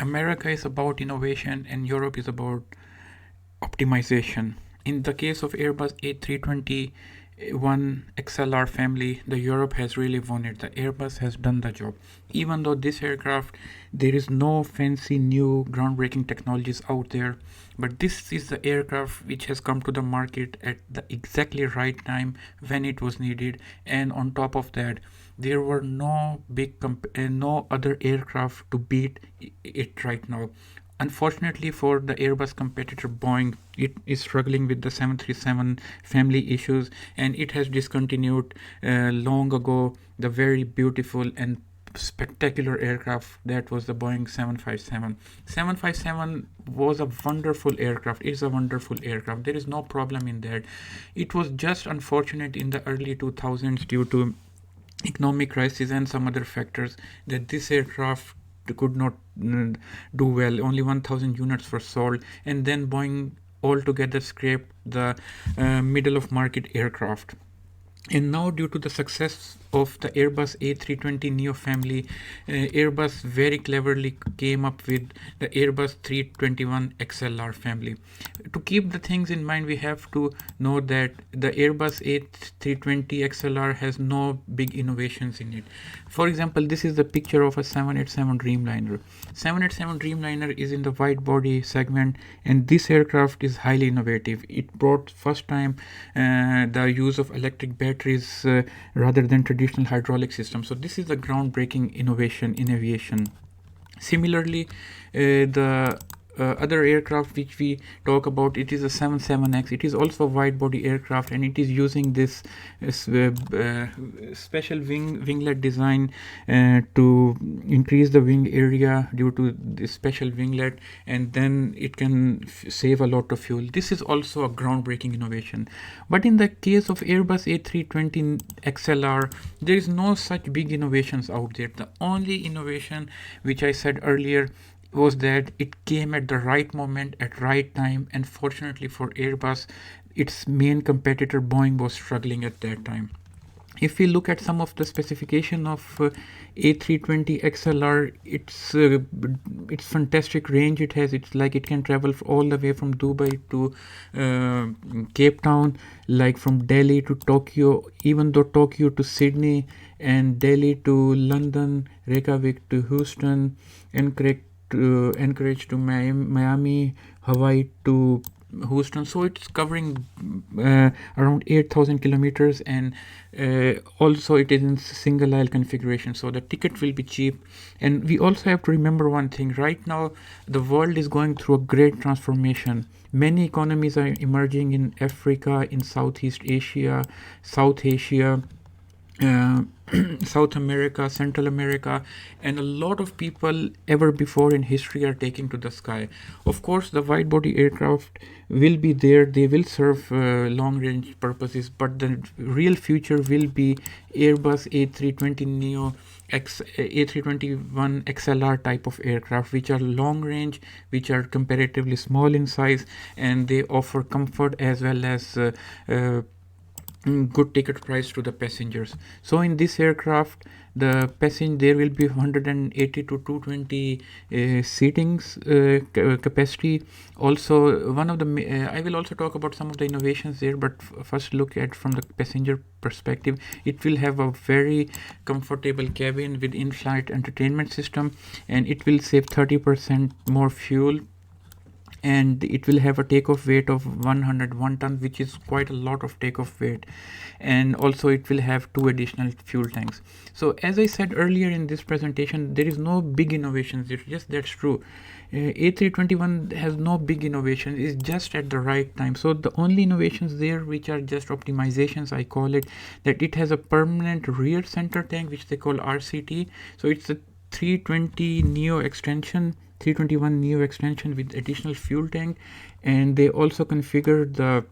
America is about innovation and Europe is about optimization. In the case of Airbus A321XLR family, the Europe has really won it. The Airbus has done the job. Even though this aircraft, there is no fancy new groundbreaking technologies out there, but this is the aircraft which has come to the market at the exactly right time when it was needed. And on top of that, there were no other aircraft to beat it right now. Unfortunately for the Airbus competitor Boeing, it is struggling with the 737 family issues, and it has discontinued long ago the very beautiful and spectacular aircraft that was the Boeing 757. 757 was a wonderful aircraft, is a wonderful aircraft. There is no problem in that. It was just unfortunate in the early 2000s due to economic crisis and some other factors that this aircraft could not do well. Only 1000 units were sold, and then Boeing altogether scraped the middle of market aircraft. And now, due to the success of the Airbus A320neo family, Airbus very cleverly came up with the Airbus 321XLR family. To keep the things in mind, we have to know that the Airbus A320XLR has no big innovations in it. For example, this is the picture of a 787 Dreamliner. 787 Dreamliner is in the wide body segment, and this aircraft is highly innovative. It brought first time the use of electric batteries rather than traditional hydraulic systems. So this is a groundbreaking innovation in aviation. Similarly, the other aircraft which we talk about, it is a 77X. It is also a wide body aircraft, and it is using this special winglet design to increase the wing area due to this special winglet, and then it can save a lot of fuel. This is also a groundbreaking innovation. But in the case of Airbus A320 XLR, there is no such big innovations out there. The only innovation which I said earlier was that it came at the right moment at right time, and fortunately for Airbus, its main competitor Boeing was struggling at that time. If we look at some of the specification of A320 XLR, it's fantastic range it has. It's like it can travel all the way from Dubai to Cape Town, like from Delhi to Tokyo, even though Tokyo to Sydney, and Delhi to London, Reykjavik to Houston, Anchorage to Miami, Hawaii to Houston. So it's covering around 8,000 kilometers, and also it is in single aisle configuration, so the ticket will be cheap. And we also have to remember one thing: right now the world is going through a great transformation. Many economies are emerging in Africa, in Southeast Asia, South Asia, South America, Central America, and a lot of people ever before in history are taking to the sky. Of course, the wide body aircraft will be there, they will serve long range purposes, but the real future will be Airbus A320neo, A321 XLR type of aircraft, which are long range, which are comparatively small in size, and they offer comfort as well as good ticket price to the passengers. So in this aircraft, there will be 180 to 220 seatings capacity. Also, one of the I will also talk about some of the innovations there, but first look at from the passenger perspective. It will have a very comfortable cabin with in-flight entertainment system, and it will save 30% more fuel, and it will have a takeoff weight of 101 ton, which is quite a lot of takeoff weight. And also it will have 2 additional fuel tanks. So as I said earlier in this presentation, there is no big innovations. It's just that's true. A321 has no big innovations, it's just at the right time. So the only innovations there which are just optimizations, I call it, that it has a permanent rear center tank which they call RCT. So it's a 320 neo extension, 321 neo extension with additional fuel tank, and they also configured the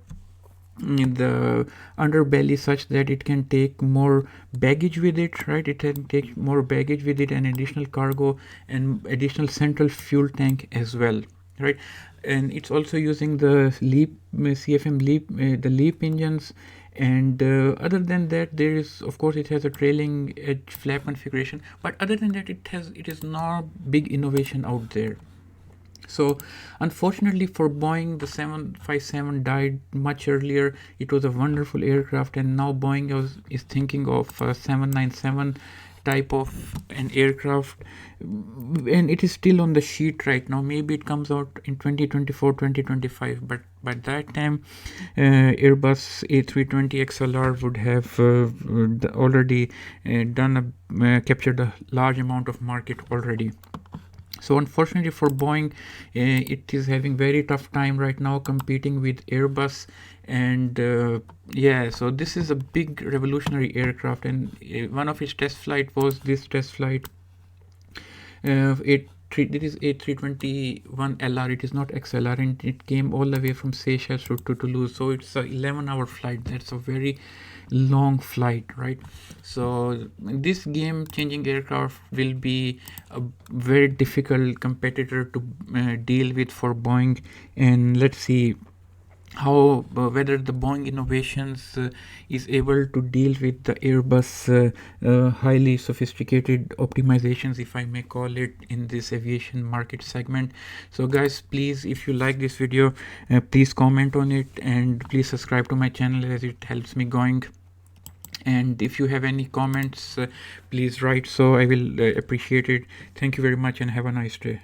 underbelly such that it can take more baggage with it, right? It can take more baggage with it and additional cargo and additional central fuel tank as well, right? And it's also using the LEAP CFM LEAP the LEAP engines, And other than that, there is, of course, it has a trailing edge flap configuration, but other than that, it is not big innovation out there. So unfortunately for Boeing, the 757 died much earlier. It was a wonderful aircraft, and now Boeing is thinking of a 797 type of an aircraft, and it is still on the sheet right now. Maybe it comes out in 2024, 2025, but by that time Airbus A320XLR would have already captured a large amount of market already. So unfortunately for Boeing, it is having very tough time right now competing with Airbus. And yeah, so this is a big revolutionary aircraft, and one of its test flight was this test flight. It is A321LR, it is not XLR, and it came all the way from Seychelles to Toulouse. So it's a 11-hour flight. That's a very long flight, right? So this game changing aircraft will be a very difficult competitor to deal with for Boeing. And let's see how whether the Boeing innovations is able to deal with the Airbus highly sophisticated optimizations, if I may call it, in this aviation market segment. So guys, please, if you like this video, please comment on it, and please subscribe to my channel, as it helps me going. And if you have any comments, please write, so I will appreciate it. Thank you very much, and have a nice day.